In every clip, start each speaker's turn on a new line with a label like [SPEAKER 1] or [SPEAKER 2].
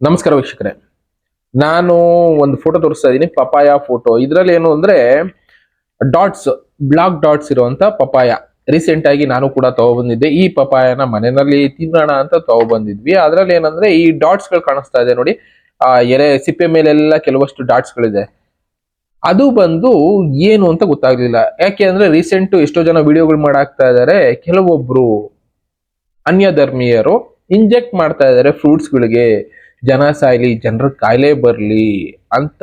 [SPEAKER 1] ನಮಸ್ಕಾರ ವೀಕ್ಷಕರೇ. ನಾನು ಒಂದು ಫೋಟೋ ತೋರಿಸ್ತಾ ಇದ್ದೀನಿ, ಪಪಾಯ ಫೋಟೋ. ಇದರಲ್ಲಿ ಏನು ಅಂದ್ರೆ ಡಾಟ್ಸ್, ಬ್ಲಾಕ್ ಡಾಟ್ಸ್ ಇರುವಂತ ಪಪಾಯ. ರೀಸೆಂಟ್ ಆಗಿ ನಾನು ಕೂಡ ತಗೊಬಂದಿದ್ದೆ. ಈ ಪಪಾಯನ ಮನೆಯಲ್ಲಿ ತಿನ್ನೋಣ ಅಂತ ತಗೊಬಂದಿದ್ವಿ. ಅದ್ರಲ್ಲಿ ಏನಂದ್ರೆ ಈ ಡಾಟ್ಸ್ ಗಳು ಕಾಣಿಸ್ತಾ ಇದೆ ನೋಡಿ, ಎರೆ ಸಿಪ್ಪೆ ಮೇಲೆಲ್ಲ ಕೆಲವಷ್ಟು ಡಾಟ್ಸ್ ಗಳಿದೆ. ಅದು ಬಂದು ಏನು ಅಂತ ಗೊತ್ತಾಗ್ಲಿಲ್ಲ. ಯಾಕೆ ಅಂದ್ರೆ ರೀಸೆಂಟ್ ಎಷ್ಟೋ ಜನ ವಿಡಿಯೋಗಳು ಮಾಡಾಕ್ತಾ ಇದಾರೆ. ಕೆಲವೊಬ್ರು ಅನ್ಯ ಧರ್ಮೀಯರು ಇಂಜೆಕ್ಟ್ ಮಾಡ್ತಾ ಇದಾರೆ ಫ್ರೂಟ್ಸ್ ಗಳಿಗೆ, ಜನ ಸಾಯ್ಲಿ, ಜನರ ಕಾಯಿಲೆ ಬರ್ಲಿ ಅಂತ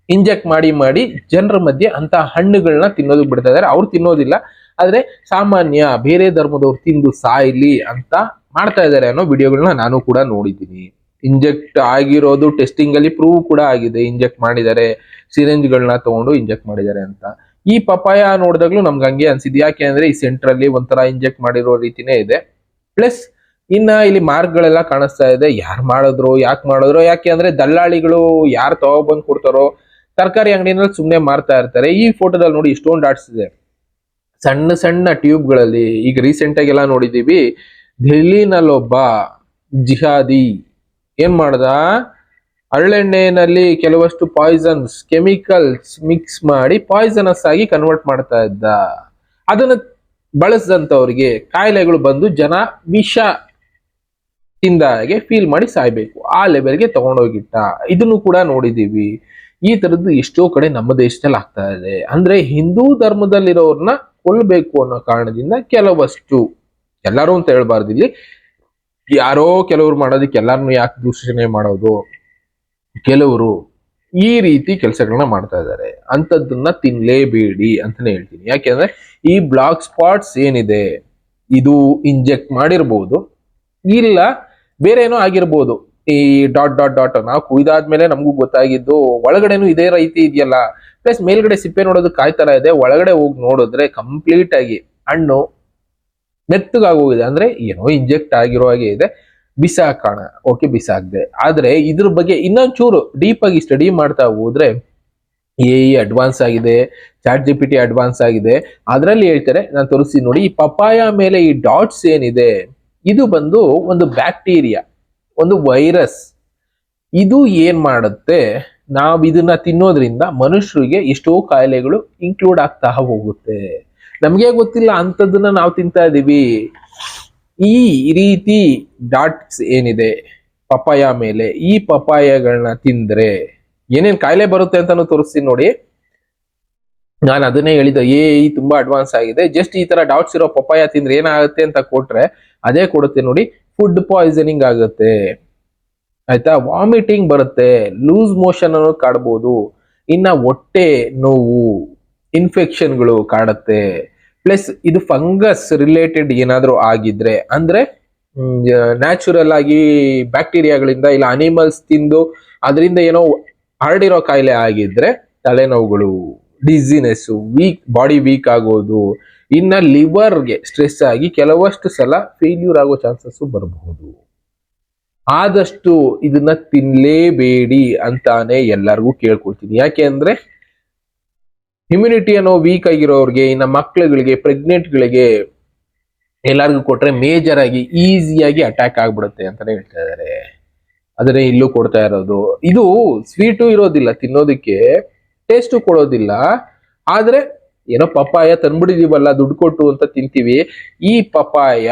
[SPEAKER 1] ಇಂಜೆಕ್ಟ್ ಮಾಡಿ ಮಾಡಿ ಜನರ ಮಧ್ಯೆ ಅಂತ ಹಣ್ಣುಗಳನ್ನ ತಿನ್ನೋದು ಬಿಡ್ತಾ ಇದಾರೆ. ಅವ್ರು ತಿನ್ನೋದಿಲ್ಲ, ಆದ್ರೆ ಸಾಮಾನ್ಯ ಬೇರೆ ಧರ್ಮದವ್ರು ತಿಂದು ಸಾಯ್ಲಿ ಅಂತ ಮಾಡ್ತಾ ಇದಾರೆ ಅನ್ನೋ ವಿಡಿಯೋಗಳನ್ನ ನಾನು ಕೂಡ ನೋಡಿದ್ದೀನಿ. ಇಂಜೆಕ್ಟ್ ಆಗಿರೋದು ಟೆಸ್ಟಿಂಗ್ ಅಲ್ಲಿ ಪ್ರೂವ್ ಕೂಡ ಆಗಿದೆ. ಇಂಜೆಕ್ಟ್ ಮಾಡಿದ್ದಾರೆ, ಸಿರಿಂಜ್ ಗಳನ್ನ ತಗೊಂಡು ಇಂಜೆಕ್ಟ್ ಮಾಡಿದ್ದಾರೆ ಅಂತ. ಈ ಪಪಾಯ ನೋಡಿದಾಗ್ಲೂ ನಮ್ಗೆ ಹಂಗೆ ಅನ್ಸಿದ್. ಯಾಕೆ ಅಂದ್ರೆ ಈ ಸೆಂಟರ್ ಅಲ್ಲಿ ಒಂಥರ ಇಂಜೆಕ್ಟ್ ಮಾಡಿರೋ ರೀತಿನೇ ಇದೆ. ಪ್ಲಸ್ ಇನ್ನ ಇಲ್ಲಿ ಮಾರ್ಕ್ಗಳೆಲ್ಲ ಕಾಣಿಸ್ತಾ ಇದೆ. ಯಾರು ಮಾಡಿದ್ರು, ಯಾಕೆ ಮಾಡಿದ್ರು? ಯಾಕೆ ಅಂದ್ರೆ ದಲ್ಲಾಳಿಗಳು ಯಾರು ತಗೊಬಂದ್ ಕೊಡ್ತಾರೋ ತರಕಾರಿ ಅಂಗಡಿನಲ್ಲಿ ಸುಮ್ನೆ ಮಾರ್ತಾ ಇರ್ತಾರೆ. ಈ ಫೋಟೋದಲ್ಲಿ ನೋಡಿ ಇಷ್ಟೊಂದು ಡಾಟ್ಸ್ ಇದೆ, ಸಣ್ಣ ಸಣ್ಣ ಟ್ಯೂಬ್ ಗಳಲ್ಲಿ. ಈಗ ರೀಸೆಂಟ್ ಆಗಿ ಎಲ್ಲ ನೋಡಿದೀವಿ, ಡೆಲ್ಲಿನಲ್ಲೊಬ್ಬ ಜಿಹಾದಿ ಏನ್ ಮಾಡ್ದ, ಹರಳೆಣ್ಣೆನಲ್ಲಿ ಕೆಲವಷ್ಟು ಪಾಯ್ಸನ್ಸ್ ಕೆಮಿಕಲ್ಸ್ ಮಿಕ್ಸ್ ಮಾಡಿ ಪಾಯ್ಸನಸ್ ಆಗಿ ಕನ್ವರ್ಟ್ ಮಾಡ್ತಾ ಇದ್ದ. ಅದನ್ನ ಬಳಸಿದಂತವ್ರಿಗೆ ಕಾಯಿಲೆಗಳು ಬಂದು ಜನ ವಿಷ ತಿಂದಾಗೆ ಫೀಲ್ ಮಾಡಿ ಸಾಯ್ಬೇಕು, ಆ ಲೆವೆಲ್ಗೆ ತಗೊಂಡೋಗಿಟ್ಟ. ಇದನ್ನು ಕೂಡ ನೋಡಿದೀವಿ. ಈ ತರದ್ದು ಎಷ್ಟೋ ಕಡೆ ನಮ್ಮ ದೇಶದಲ್ಲಿ ಆಗ್ತಾ ಇದೆ. ಅಂದ್ರೆ ಹಿಂದೂ ಧರ್ಮದಲ್ಲಿರೋರ್ನ ಕೊಲ್ಬೇಕು ಅನ್ನೋ ಕಾರಣದಿಂದ ಕೆಲವಷ್ಟು, ಎಲ್ಲರೂ ಅಂತ ಹೇಳ್ಬಾರ್ದು ಇಲ್ಲಿ, ಯಾರೋ ಕೆಲವ್ರು ಮಾಡೋದಕ್ಕೆ ಎಲ್ಲಾರನ್ನು ಯಾಕೆ ದೂಷಣೆ ಮಾಡೋದು, ಕೆಲವರು ಈ ರೀತಿ ಕೆಲಸಗಳನ್ನ ಮಾಡ್ತಾ ಇದ್ದಾರೆ. ಅಂತದನ್ನ ತಿನ್ಲೇಬೇಡಿ ಅಂತಾನೆ ಹೇಳ್ತೀನಿ. ಯಾಕೆಂದ್ರೆ ಈ ಬ್ಲಾಕ್ ಸ್ಪಾಟ್ಸ್ ಏನಿದೆ, ಇದು ಇಂಜೆಕ್ಟ್ ಮಾಡಿರ್ಬೋದು, ಇಲ್ಲ ಬೇರೆ ಏನೋ ಆಗಿರ್ಬೋದು. ಈ ಡಾಟ್ ಡಾಟ್ ಡಾಟ್ ನಾವು ಕುಯ್ದಾದ್ಮೇಲೆ ನಮಗೂ ಗೊತ್ತಾಗಿದ್ದು ಒಳಗಡೆನು ಇದೇ ರೀತಿ ಇದೆಯಲ್ಲ. ಪ್ಲಸ್ ಮೇಲ್ಗಡೆ ಸಿಪ್ಪೆ ನೋಡೋದು ಕಾಯ್ತರ ಇದೆ, ಒಳಗಡೆ ಹೋಗಿ ನೋಡಿದ್ರೆ ಕಂಪ್ಲೀಟ್ ಆಗಿ ಹಣ್ಣು ಮೆತ್ತಗಾಗೋಗಿದೆ. ಅಂದ್ರೆ ಏನೋ ಇಂಜೆಕ್ಟ್ ಆಗಿರೋ ಹಾಗೆ ಇದೆ. ಬಿಸಾಕೋಣ, ಓಕೆ ಬಿಸಾಕ್ದೆ. ಆದ್ರೆ ಇದ್ರ ಬಗ್ಗೆ ಇನ್ನೊಂಚೂರು ಡೀಪ್ ಆಗಿ ಸ್ಟಡಿ ಮಾಡ್ತಾ ಹೋದ್ರೆ ಎ ಅಡ್ವಾನ್ಸ್ ಆಗಿದೆ, ಚಾಟ್ GPT ಅಡ್ವಾನ್ಸ್ ಆಗಿದೆ. ಅದರಲ್ಲಿ ಹೇಳ್ತಾರೆ, ನಾನು ತೋರಿಸ್ತೀನಿ ನೋಡಿ, ಈ ಪಪಾಯ ಮೇಲೆ ಈ ಡಾಟ್ಸ್ ಏನಿದೆ, ಇದು ಬಂದು ಒಂದು ಬ್ಯಾಕ್ಟೀರಿಯಾ, ಒಂದು ವೈರಸ್. ಇದು ಏನ್ ಮಾಡುತ್ತೆ, ನಾವ್ ಇದನ್ನ ತಿನ್ನೋದ್ರಿಂದ ಮನುಷ್ಯರಿಗೆ ಎಷ್ಟೋ ಕಾಯಿಲೆಗಳು ಇನ್ಕ್ಲೂಡ್ ಆಗ್ತಾ ಹೋಗುತ್ತೆ. ನಮ್ಗೆ ಗೊತ್ತಿಲ್ಲ ಅಂತದನ್ನ ನಾವು ತಿಂತಾ ಇದೀವಿ. ಈ ರೀತಿ ಡಾಟ್ಸ್ ಏನಿದೆ ಪಪಾಯ ಮೇಲೆ, ಈ ಪಪಾಯಗಳನ್ನ ತಿಂದ್ರೆ ಏನೇನ್ ಕಾಯಿಲೆ ಬರುತ್ತೆ ಅಂತಾನು ತೋರಿಸ್ತೀನಿ ನೋಡಿ. ನಾನು ಅದನ್ನೇ ಹೇಳಿದ್ದು, ತುಂಬಾ ಅಡ್ವಾನ್ಸ್ ಆಗಿದೆ. ಜಸ್ಟ್ ಈ ತರ ಡಾಟ್ಸ್ ಇರೋ ಪಪಾಯ ತಿಂದ್ರೆ ಏನಾಗುತ್ತೆ ಅಂತ ಕೊಟ್ರೆ ಅದೇ ಕೊಡುತ್ತೆ ನೋಡಿ. ಫುಡ್ ಪಾಯ್ಸನಿಂಗ್ ಆಗುತ್ತೆ, ಆಯ್ತಾ, ವಾಮಿಟಿಂಗ್ ಬರುತ್ತೆ, ಲೂಸ್ ಮೋಷನ್ ಅನ್ನೋ ಕಾಡ್ಬೋದು, ಇನ್ನ ಹೊಟ್ಟೆ ನೋವು, ಇನ್ಫೆಕ್ಷನ್ಗಳು ಕಾಡುತ್ತೆ. ಪ್ಲಸ್ ಇದು ಫಂಗಸ್ ರಿಲೇಟೆಡ್ ಏನಾದ್ರೂ ಆಗಿದ್ರೆ, ಅಂದ್ರೆ ನ್ಯಾಚುರಲ್ ಆಗಿ ಬ್ಯಾಕ್ಟೀರಿಯಾಗಳಿಂದ ಇಲ್ಲ ಅನಿಮಲ್ಸ್ ತಿಂದು ಅದರಿಂದ ಏನೋ ಹರಡಿರೋ ಕಾಯಿಲೆ ಆಗಿದ್ರೆ ತಲೆನೋವುಗಳು, ಡಿಸಿನೆಸ್, ಬಾಡಿ ವೀಕ್ ಆಗೋದು, ಇನ್ನ ಲಿವರ್ಗೆ ಸ್ಟ್ರೆಸ್ ಆಗಿ ಕೆಲವಷ್ಟು ಸಲ ಫೇಲ್ಯೂರ್ ಆಗೋ ಚಾನ್ಸಸ್ ಬರಬಹುದು. ಆದಷ್ಟು ಇದನ್ನ ತಿನ್ಲೇಬೇಡಿ ಅಂತಾನೆ ಎಲ್ಲರಿಗೂ ಕೇಳ್ಕೊಳ್ತೀನಿ. ಯಾಕೆ ಅಂದ್ರೆ ಇಮ್ಯುನಿಟಿ ಅನ್ನೋ ವೀಕ್ ಆಗಿರೋರಿಗೆ, ಇನ್ನ ಮಕ್ಳುಗಳಿಗೆ, ಪ್ರೆಗ್ನೆಂಟ್ಗಳಿಗೆ ಎಲ್ಲರಿಗೂ ಕೊಟ್ರೆ ಮೇಜರ್ ಆಗಿ ಈಸಿಯಾಗಿ ಅಟ್ಯಾಕ್ ಆಗ್ಬಿಡುತ್ತೆ ಅಂತಾನೆ ಹೇಳ್ತಾ ಇದಾರೆ. ಅದನ್ನೇ ಇಲ್ಲೂ ಕೊಡ್ತಾ ಇರೋದು. ಇದು ಸ್ವೀಟು ಇರೋದಿಲ್ಲ ತಿನ್ನೋದಕ್ಕೆ, ಟೇಸ್ಟು ಕೊಡೋದಿಲ್ಲ. ಆದ್ರೆ ಏನೋ ಪಪಾಯ ತಂದ್ಬಿಡಿದೀವಲ್ಲ ದುಡ್ಡು ಕೊಟ್ಟು ಅಂತ ತಿಂತೀವಿ. ಈ ಪಪಾಯ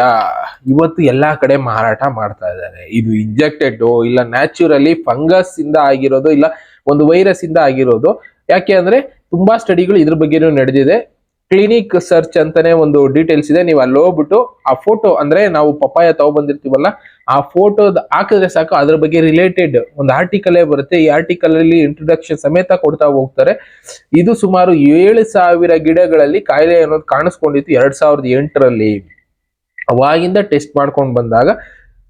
[SPEAKER 1] ಇವತ್ತು ಎಲ್ಲಾ ಕಡೆ ಮಾರಾಟ ಮಾಡ್ತಾ ಇದ್ದಾರೆ. ಇದು ಇಂಜೆಕ್ಟೆಡ್ ಇಲ್ಲ ನ್ಯಾಚುರಲಿ ಫಂಗಸ್ ಇಂದ ಆಗಿರೋದು, ಇಲ್ಲ ಒಂದು ವೈರಸ್ ಇಂದ ಆಗಿರೋದು. ಯಾಕೆ ಅಂದ್ರೆ ತುಂಬಾ ಸ್ಟಡಿಗಳು ಇದ್ರ ಬಗ್ಗೆನೂ ನಡೆದಿದೆ. ಕ್ಲಿನಿಕ್ ಸರ್ಚ್ ಅಂತಾನೆ ಒಂದು ಡೀಟೇಲ್ಸ್ ಇದೆ. ನೀವು ಅಲ್ಲಿ ಹೋಗ್ಬಿಟ್ಟು ಆ ಫೋಟೋ, ಅಂದ್ರೆ ನಾವು ಪಪಾಯ ತಗೊಬಂದಿರ್ತೀವಲ್ಲ, ಆ ಫೋಟೋದ ಹಾಕಿದ್ರೆ ಸಾಕು, ಅದ್ರ ಬಗ್ಗೆ ರಿಲೇಟೆಡ್ ಒಂದು ಆರ್ಟಿಕಲ್ ಬರುತ್ತೆ. ಈ ಆರ್ಟಿಕಲ್ ಅಲ್ಲಿ ಇಂಟ್ರೊಡಕ್ಷನ್ ಸಮೇತ ಕೊಡ್ತಾ ಹೋಗ್ತಾರೆ. ಇದು ಸುಮಾರು 7,000 ಗಿಡಗಳಲ್ಲಿ ಕಾಯಿಲೆ ಅನ್ನೋದು ಕಾಣಿಸ್ಕೊಂಡಿತ್ತು 2008ರಲ್ಲಿ. ಅವಾಗಿಂದ ಟೆಸ್ಟ್ ಮಾಡ್ಕೊಂಡು ಬಂದಾಗ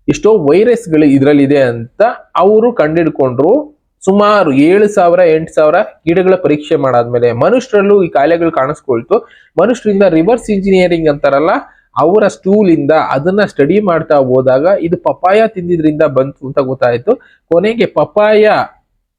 [SPEAKER 1] ಎಷ್ಟೋ ವೈರಸ್ಗಳು ಇದ್ರಲ್ಲಿದೆ ಅಂತ ಅವರು ಕಂಡಿಡ್ಕೊಂಡ್ರು. ಸುಮಾರು 7,000 8,000 ಗಿಡಗಳ ಪರೀಕ್ಷೆ ಮಾಡಾದ್ಮೇಲೆ ಮನುಷ್ಯರಲ್ಲೂ ಈ ಕಾಯಿಲೆಗಳು ಕಾಣಿಸ್ಕೊಳ್ತು. ಮನುಷ್ಯರಿಂದ ರಿವರ್ಸ್ ಇಂಜಿನಿಯರಿಂಗ್ ಅಂತಾರಲ್ಲ, ಅವರ ಸ್ಟೂಲ್ ಇಂದ ಅದನ್ನ ಸ್ಟಡಿ ಮಾಡ್ತಾ ಹೋದಾಗ ಇದು ಪಪಾಯ ತಿಂದಿದ್ರಿಂದ ಬಂತು ಅಂತ ಗೊತ್ತಾಯ್ತು. ಕೊನೆಗೆ ಪಪಾಯ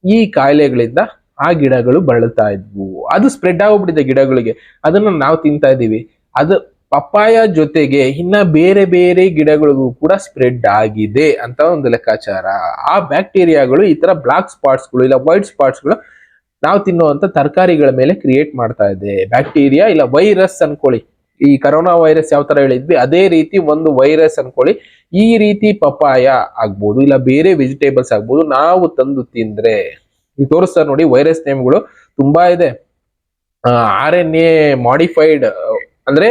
[SPEAKER 1] ಈ ಕಾಯಿಲೆಗಳಿಂದ ಆ ಗಿಡಗಳು ಬಳಲ್ತಾ ಇದ್ವು. ಅದು ಸ್ಪ್ರೆಡ್ ಆಗ್ಬಿಟ್ಟಿದೆ ಗಿಡಗಳಿಗೆ, ಅದನ್ನ ನಾವು ತಿಂತಾ ಇದೀವಿ. ಅದು ಪಪ್ಪಾಯ ಜೊತೆಗೆ ಇನ್ನ ಬೇರೆ ಬೇರೆ ಗಿಡಗಳಿಗೂ ಕೂಡ ಸ್ಪ್ರೆಡ್ ಆಗಿದೆ ಅಂತ ಒಂದು ಲೆಕ್ಕಾಚಾರ. ಆ ಬ್ಯಾಕ್ಟೀರಿಯಾಗಳು ಈ ತರ ಬ್ಲಾಕ್ ಸ್ಪಾಟ್ಸ್ಗಳು ಇಲ್ಲ ವೈಟ್ ಸ್ಪಾಟ್ಸ್ಗಳು ನಾವು ತಿನ್ನುವಂತ ತರಕಾರಿಗಳ ಮೇಲೆ ಕ್ರಿಯೇಟ್ ಮಾಡ್ತಾ ಇದೆ. ಬ್ಯಾಕ್ಟೀರಿಯಾ ಇಲ್ಲ ವೈರಸ್ ಅನ್ಕೊಳ್ಳಿ, ಈ ಕರೋನಾ ವೈರಸ್ ಯಾವ ತರ ಹೇಳಿದ್ವಿ ಅದೇ ರೀತಿ ಒಂದು ವೈರಸ್ ಅನ್ಕೊಳ್ಳಿ. ಈ ರೀತಿ ಪಪ್ಪಾಯ ಆಗ್ಬೋದು ಇಲ್ಲ ಬೇರೆ ವೆಜಿಟೇಬಲ್ಸ್ ಆಗ್ಬೋದು ನಾವು ತಂದು ತಿಂದ್ರೆ, ಈಗ ತೋರಿಸ್ತಾರೆ ನೋಡಿ ವೈರಸ್ ನೇಮ್ಗಳು ತುಂಬಾ ಇದೆ. RNA ಮಾಡಿಫೈಡ್ ಅಂದ್ರೆ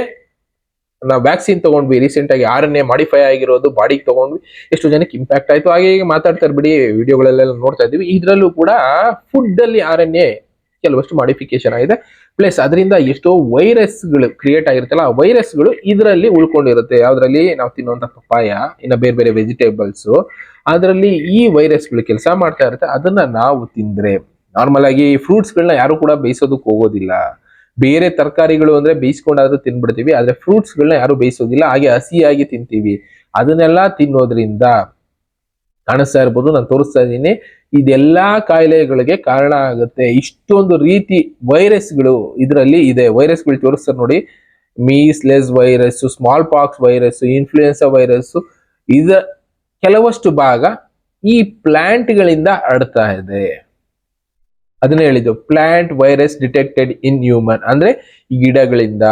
[SPEAKER 1] ನಾವು ವ್ಯಾಕ್ಸಿನ್ ತಗೊಂಡ್ವಿ ರೀಸೆಂಟ್ ಆಗಿ, RNA ಮಾಡಿಫೈ ಆಗಿರೋದು ಬಾಡಿಗೆ ತಗೊಂಡ್ವಿ, ಎಷ್ಟು ಜನಕ್ಕೆ ಇಂಪ್ಯಾಕ್ಟ್ ಆಯ್ತು. ಹಾಗೆ ಈಗ ಮಾತಾಡ್ತಾರೆ ಬಿಡಿ, ವಿಡಿಯೋಗಳೆಲ್ಲ ನೋಡ್ತಾ ಇದೀವಿ. ಇದ್ರಲ್ಲೂ ಕೂಡ ಫುಡ್ ಅಲ್ಲಿ RNA ಕೆಲವಷ್ಟು ಮಾಡಿಫಿಕೇಶನ್ ಆಗಿದೆ. ಪ್ಲಸ್ ಅದರಿಂದ ಎಷ್ಟೋ ವೈರಸ್ಗಳು ಕ್ರಿಯೇಟ್ ಆಗಿರುತ್ತಲ್ಲ, ಆ ವೈರಸ್ಗಳು ಇದರಲ್ಲಿ ಉಳ್ಕೊಂಡಿರುತ್ತೆ. ಯಾವ್ದ್ರಲ್ಲಿ ನಾವು ತಿನ್ನುವಂತ ಪಪ್ಪಾಯ ಇನ್ನ ಬೇರೆ ಬೇರೆ ವೆಜಿಟೇಬಲ್ಸ್, ಅದರಲ್ಲಿ ಈ ವೈರಸ್ಗಳು ಕೆಲಸ ಮಾಡ್ತಾ ಇರುತ್ತೆ. ಅದನ್ನ ನಾವು ತಿಂದ್ರೆ, ನಾರ್ಮಲ್ ಆಗಿ ಫ್ರೂಟ್ಸ್ಗಳನ್ನ ಯಾರು ಕೂಡ ಬೇಯಿಸೋದಕ್ಕೆ ಹೋಗೋದಿಲ್ಲ. ಬೇರೆ ತರಕಾರಿಗಳು ಅಂದ್ರೆ ಬೇಯಿಸ್ಕೊಂಡಾದ್ರೂ ತಿನ್ಬಿಡ್ತೀವಿ, ಆದ್ರೆ ಫ್ರೂಟ್ಸ್ಗಳನ್ನ ಯಾರು ಬೇಯಿಸೋದಿಲ್ಲ, ಹಾಗೆ ಹಸಿಯಾಗಿ ತಿಂತೀವಿ. ಅದನ್ನೆಲ್ಲ ತಿನ್ನೋದ್ರಿಂದ ಕಾಣಿಸ್ತಾ ಇರ್ಬೋದು, ನಾನು ತೋರಿಸ್ತಾ ಇದ್ದೀನಿ, ಇದೆಲ್ಲಾ ಕಾಯಿಲೆಗಳಿಗೆ ಕಾರಣ ಆಗುತ್ತೆ. ಇಷ್ಟೊಂದು ರೀತಿ ವೈರಸ್ಗಳು ಇದರಲ್ಲಿ ಇದೆ. ವೈರಸ್ಗಳು ತೋರಿಸ್ತಾರೆ ನೋಡಿ, measles virus, small pox virus, influenza virus, ಇದ ಕೆಲವಷ್ಟು ಭಾಗ ಈ ಪ್ಲಾಂಟ್ ಗಳಿಂದ ಹರಡ್ತಾ ಇದೆ. ಅದನ್ನ ಹೇಳಿದ್ದು plant virus detected in human, ಅಂದ್ರೆ ಈ ಗಿಡಗಳಿಂದ,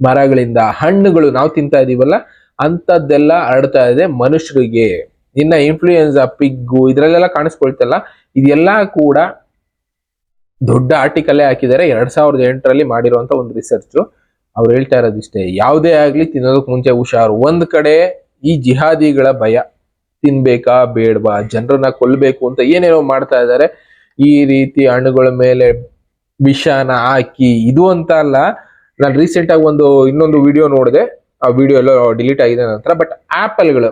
[SPEAKER 1] ಮರಗಳಿಂದ, ಹಣ್ಣುಗಳು ನಾವು ತಿಂತಾ ಇದೀವಲ್ಲ ಅಂತದ್ದೆಲ್ಲ ಹರಡ್ತಾ ಇದೆ ಮನುಷ್ಯರಿಗೆ. ಇನ್ನ ಇನ್ಫ್ಲೂಯೆನ್ಸಾ ಪಿಗ್ಗು ಇದ್ರಲ್ಲೆಲ್ಲ ಕಾಣಿಸ್ಕೊಳ್ತಲ್ಲ, ಇದೆಲ್ಲ ಕೂಡ ದೊಡ್ಡ ಆರ್ಟಿಕಲ್ಲೇ ಹಾಕಿದ್ದಾರೆ 2008ರಲ್ಲಿ ಮಾಡಿರುವಂತ ಒಂದು ರಿಸರ್ಚ್. ಅವ್ರು ಹೇಳ್ತಾ ಇರೋದಿಷ್ಟೇ, ಯಾವುದೇ ಆಗ್ಲಿ ತಿನ್ನೋದಕ್ಕೆ ಮುಂಚೆ ಹುಷಾರು. ಒಂದ್ ಕಡೆ ಈ ಜಿಹಾದಿಗಳ ಭಯ, ತಿನ್ಬೇಕಾ ಬೇಡವಾ, ಜನರನ್ನ ಕೊಲ್ಬೇಕು ಅಂತ ಏನೇನೋ ಮಾಡ್ತಾ ಇದ್ದಾರೆ. ಈ ರೀತಿ ಹಣ್ಣುಗಳ ಮೇಲೆ ವಿಷಾನ ಹಾಕಿ, ಇದು ಅಂತ ಅಲ್ಲ, ನಾನು ರೀಸೆಂಟ್ ಆಗಿ ಇನ್ನೊಂದು ವಿಡಿಯೋ ನೋಡಿದೆ, ಆ ವಿಡಿಯೋ ಎಲ್ಲ ಡಿಲೀಟ್ ಆಗಿದೆ ನಂತರ. ಬಟ್ ಆಪಲ್ಗಳು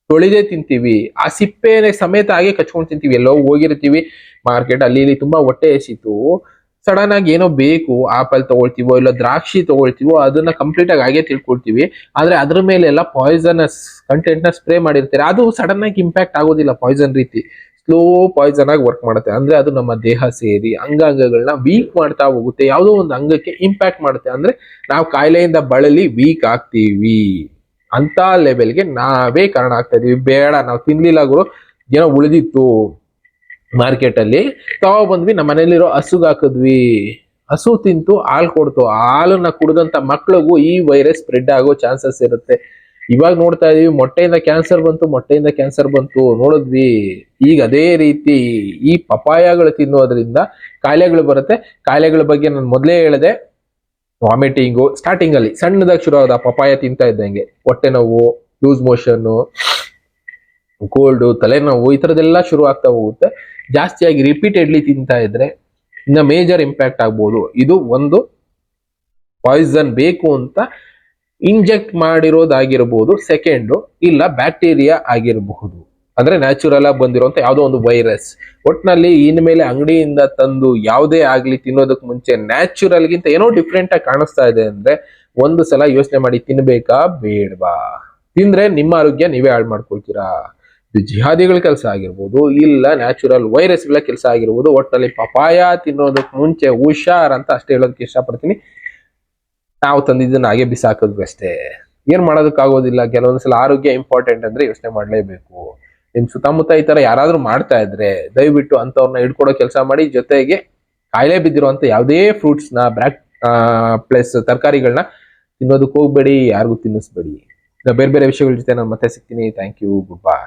[SPEAKER 1] ತೊಳಿದೇ ತಿಂತೀವಿ, ಆ ಸಿಪ್ಪೆನೆ ಸಮೇತ ಹಾಗೆ ಕಚ್ಕೊಂಡು ತಿಂತೀವಿ. ಎಲ್ಲೋ ಹೋಗಿರ್ತೀವಿ ಮಾರ್ಕೆಟ್, ಅಲ್ಲಿ ಇಲ್ಲಿ ತುಂಬಾ ಹೊಟ್ಟೆ ಎಸಿತು, ಸಡನ್ ಆಗಿ ಏನೋ ಬೇಕು, ಆಪಲ್ ತಗೊಳ್ತೀವೋ ಇಲ್ಲ ದ್ರಾಕ್ಷಿ ತಗೊಳ್ತೀವೋ, ಅದನ್ನ ಕಂಪ್ಲೀಟ್ ಆಗಿ ಹಾಗೆ ತಿಳ್ಕೊಳ್ತೀವಿ. ಆದ್ರೆ ಅದ್ರ ಮೇಲೆ ಎಲ್ಲ ಪಾಯ್ಸನಸ್ ಕಂಟೆಂಟ್ ನ ಸ್ಪ್ರೇ ಮಾಡಿರ್ತಾರೆ. ಅದು ಸಡನ್ ಆಗಿ ಇಂಪ್ಯಾಕ್ಟ್ ಆಗೋದಿಲ್ಲ, ಪಾಯ್ಸನ್ ರೀತಿ ಸ್ಲೋ ಪಾಯ್ಸನ್ ಆಗಿ ವರ್ಕ್ ಮಾಡುತ್ತೆ. ಅಂದ್ರೆ ಅದು ನಮ್ಮ ದೇಹ ಸೇರಿ ಅಂಗಾಂಗಗಳನ್ನ ವೀಕ್ ಮಾಡ್ತಾ ಹೋಗುತ್ತೆ, ಯಾವುದೋ ಒಂದು ಅಂಗಕ್ಕೆ ಇಂಪ್ಯಾಕ್ಟ್ ಮಾಡುತ್ತೆ. ಅಂದ್ರೆ ನಾವು ಕಾಯಿಲೆಯಿಂದ ಬಳಲಿ ವೀಕ್ ಆಗ್ತೀವಿ ಅಂತ ಲೆವೆಲ್ಗೆ ನಾವೇ ಕಾರಣ ಆಗ್ತಾ ಇದೀವಿ. ಬೇಡ, ನಾವು ತಿನ್ಲಿಲ್ಲ ಗುರು, ಏನೋ ಉಳಿದಿತ್ತು ಮಾರ್ಕೆಟ್ ಅಲ್ಲಿ ಬಂದ್ವಿ, ನಮ್ಮ ಮನೇಲಿರೋ ಹಸುಗ್ ಹಾಕಿದ್ವಿ, ಹಸು ತಿಂತು ಹಾಲು ಕೊಡ್ತು, ಹಾಲನ್ನ ಕುಡಿದಂತ ಮಕ್ಳಿಗೂ ಈ ವೈರಸ್ ಸ್ಪ್ರೆಡ್ ಆಗೋ ಚಾನ್ಸಸ್ ಇರುತ್ತೆ. ಇವಾಗ ನೋಡ್ತಾ ಇದೀವಿ, ಮೊಟ್ಟೆಯಿಂದ ಕ್ಯಾನ್ಸರ್ ಬಂತು ನೋಡಿದ್ವಿ. ಈಗ ಅದೇ ರೀತಿ ಈ ಪಪಾಯಗಳು ತಿನ್ನೋದ್ರಿಂದ ಕಾಯಿಲೆಗಳು ಬರುತ್ತೆ. ಕಾಯಿಲೆಗಳ ಬಗ್ಗೆ ನಾನು ಮೊದಲೇ ಹೇಳಿದೆ, ವಾಮಿಟಿಂಗು ಸ್ಟಾರ್ಟಿಂಗ್ ಅಲ್ಲಿ ಸಣ್ಣದಾಗಿ ಶುರು ಆಗೋದು, ಪಪಾಯ ತಿಂತಾ ಇದ್ದಂಗೆ ಹೊಟ್ಟೆ ನೋವು, ಲೂಸ್ ಮೋಷನ್, ಕೋಲ್ಡ್, ತಲೆನೋವು, ಈ ತರದೆಲ್ಲ ಶುರು ಆಗ್ತಾ ಹೋಗುತ್ತೆ. ಜಾಸ್ತಿಯಾಗಿ ರಿಪೀಟೆಡ್ಲಿ ತಿಂತಾ ಇದ್ರೆ ಇನ್ನ ಮೇಜರ್ ಇಂಪ್ಯಾಕ್ಟ್ ಆಗ್ಬೋದು. ಇದು ಒಂದು ಪಾಯ್ಸನ್ ಬೇಕು ಅಂತ ಇಂಜೆಕ್ಟ್ ಮಾಡಿರೋದಾಗಿರ್ಬೋದು, ಸೆಕೆಂಡು ಇಲ್ಲ ಬ್ಯಾಕ್ಟೀರಿಯಾ ಆಗಿರಬಹುದು, ಅಂದ್ರೆ ನ್ಯಾಚುರಲ್ ಆಗಿ ಬಂದಿರುವಂತ ಯಾವುದೋ ಒಂದು ವೈರಸ್. ಒಟ್ನಲ್ಲಿ ಇನ್ಮೇಲೆ ಅಂಗಡಿಯಿಂದ ತಂದು ಯಾವುದೇ ಆಗ್ಲಿ ತಿನ್ನೋದಕ್ಕೆ ಮುಂಚೆ ನ್ಯಾಚುರಲ್ ಗಿಂತ ಏನೋ ಡಿಫ್ರೆಂಟ್ ಆಗಿ ಕಾಣಿಸ್ತಾ ಇದೆ ಅಂದ್ರೆ ಒಂದು ಸಲ ಯೋಚನೆ ಮಾಡಿ, ತಿನ್ಬೇಕಾ ಬೇಡವಾ. ತಿಂದ್ರೆ ನಿಮ್ಮ ಆರೋಗ್ಯ ನೀವೇ ಹಾಳು ಮಾಡ್ಕೊಳ್ತೀರಾ. ಇದು ಜಿಹಾದಿಗಳ ಕೆಲಸ ಆಗಿರ್ಬೋದು ಇಲ್ಲ ನ್ಯಾಚುರಲ್ ವೈರಸ್ಗಳ ಕೆಲಸ ಆಗಿರ್ಬೋದು. ಒಟ್ಟಲ್ಲಿ ಪಪಾಯ ತಿನ್ನೋದಕ್ಕೆ ಮುಂಚೆ ಹುಷಾರ್ ಅಂತ ಅಷ್ಟೇ ಹೇಳೋದಕ್ಕೆ ಇಷ್ಟಪಡ್ತೀನಿ. ನಾವು ತಂದಿದ್ದನ್ನ ಹಾಗೆ ಬಿಸಾಕೋದು ಅಷ್ಟೇ, ಏನ್ ಮಾಡೋದಕ್ಕಾಗೋದಿಲ್ಲ. ಕೆಲವೊಂದ್ಸಲ ಆರೋಗ್ಯ ಇಂಪಾರ್ಟೆಂಟ್ ಅಂದ್ರೆ ಯೋಚನೆ ಮಾಡ್ಲೇಬೇಕು. ನಿಮ್ ಸುತ್ತಮುತ್ತ ಈ ತರ ಯಾರಾದ್ರೂ ಮಾಡ್ತಾ ಇದ್ರೆ ದಯವಿಟ್ಟು ಅಂತವ್ರನ್ನ ಹಿಡ್ಕೊಡೋ ಕೆಲಸ ಮಾಡಿ. ಜೊತೆಗೆ ಕಾಯಿಲೆ ಬಿದ್ದಿರುವಂತ ಯಾವುದೇ ಫ್ರೂಟ್ಸ್ ನ ಪ್ಲಸ್ ತರಕಾರಿಗಳನ್ನ ತಿನ್ನೋದಕ್ಕೆ ಹೋಗ್ಬೇಡಿ, ಯಾರಿಗೂ ತಿನ್ನಿಸ್ಬೇಡಿ. ಬೇರೆ ಬೇರೆ ವಿಷಯಗಳ ಜೊತೆ ನಾನು ಮತ್ತೆ ಸಿಗ್ತೀನಿ. Thank you, good bye.